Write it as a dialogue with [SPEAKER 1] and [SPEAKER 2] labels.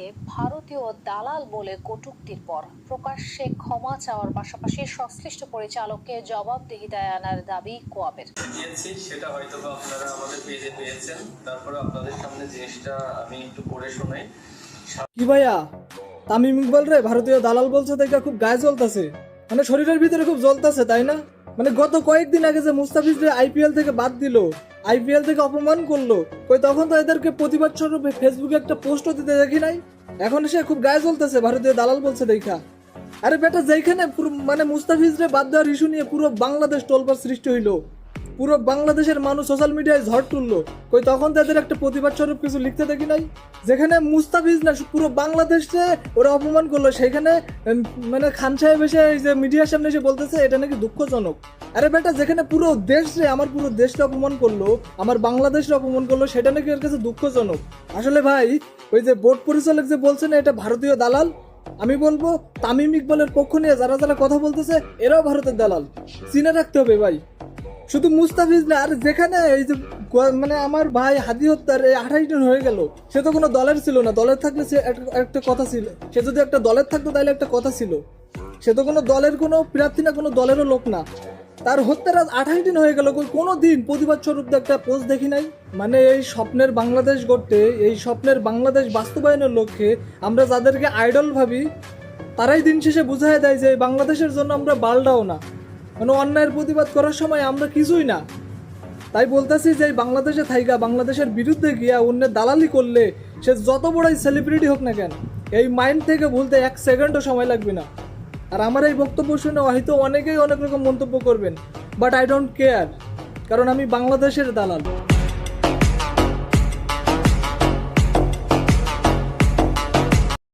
[SPEAKER 1] তাকে ভারতীয় দালাল বলে কটূক্তির পর প্রকাশ্যে ক্ষমা চাওয়ার পাশাপাশি সংশ্লিষ্ট পরিচালককে জবাবদিহিতায় আনার দাবি কোয়াবের।
[SPEAKER 2] সেটা হয়তো আপনারা আমাদের পেজে পেয়েছেন, তারপরে আপনাদের সামনে জিনিসটা আমি একটু পড়ে শোনাই।
[SPEAKER 3] কি ভাইয়া, তামিম ইকবাল রে ভারতীয় দালাল বলছে দেখে খুব গায়ে জ্বলতেছে, মানে শরীরের ভিতরে খুব জ্বলতেছে, তাই না? মানে গত কয়েকদিন আগে যে মুস্তাফিজরে আইপিএল থেকে বাদ দিল, আইপিএল থেকে অপমান করলো, কই তখন তো এদেরকে প্রতিবাদ স্বরূপ ফেসবুকে একটা পোস্টও দিতে দেখি নাই। এখন সে খুব গায়ে জ্বলতেছে ভারতীয় দালাল বলছে দেখা। আরে বেটা, যেখানে মানে মুস্তাফিজরে বাদ দেওয়ার ইস্যু নিয়ে পুরো বাংলাদেশ তোলপাড় সৃষ্টি হইলো, পুরো বাংলাদেশের মানুষ সোশ্যাল মিডিয়ায় ঝড় তুললো, কই তখন তাদের একটা প্রতিবাদ স্বরূপ কিছু লিখতে দেখি নাই। যেখানে মুস্তাফিজ না পুরো বাংলাদেশে ওরা অপমান করলো, সেখানে মানে খান সাহেব এসে এই যে মিডিয়ার সামনে এসে বলতেছে এটা নাকি দুঃখজনক। আরে বেটা, যেখানে পুরো দেশ রে, আমার পুরো দেশকে অপমান করলো, আমার বাংলাদেশকে অপমান করলো, সেটা নাকি এর কাছে দুঃখজনক। আসলে ভাই, ওই যে বোর্ড পরিচালক যে বলছে না এটা ভারতীয় দালাল, আমি বলবো তামিম ইকবালের পক্ষ নিয়ে যারা যারা কথা বলতেছে এরাও ভারতের দালাল, চিনে রাখতে হবে ভাই। শুধু মুস্তাফিজ না, আর যেখানে এই যে মানে আমার ভাই হাদি হত্যার 28 দিন হয়ে গেল, সে তো কোনো দলের ছিল না। দলের থাকলে সে একটা কথা ছিল, সে যদি একটা দলের থাকতো তাহলে একটা কথা ছিল। সে তো কোনো দলের কোনো প্রার্থী না, কোনো দলেরও লোক না। তার হত্যার 28 দিন হয়ে গেল, কোনো দিন প্রতিবাদ স্বরূপ একটা পোস্ট দেখি নাই। মানে এই স্বপ্নের বাংলাদেশ গড়তে, এই স্বপ্নের বাংলাদেশ বাস্তবায়নের লক্ষ্যে আমরা যাদেরকে আইডল ভাবি, তারাই দিন শেষে বুঝাই দেয় যে বাংলাদেশের জন্য আমরা বালডাও না, মানে অন্যায়ের প্রতিবাদ করার সময় আমরা কিছুই না। তাই বলতেছি যে বাংলাদেশে থাইকা বাংলাদেশের বিরুদ্ধে গিয়া অন্যের দালালি করলে সে যত বড়ই সেলিব্রিটি হোক না কেন, এই মাইন্ড থেকে ভুলতে 1 সেকেন্ডও সময় লাগবে না। আর আমার এই বক্তব্য শুনে হয়তো অনেকেই অনেক রকম মন্তব্য করবেন, বাট আই ডোন্ট কেয়ার, কারণ আমি বাংলাদেশের দালাল।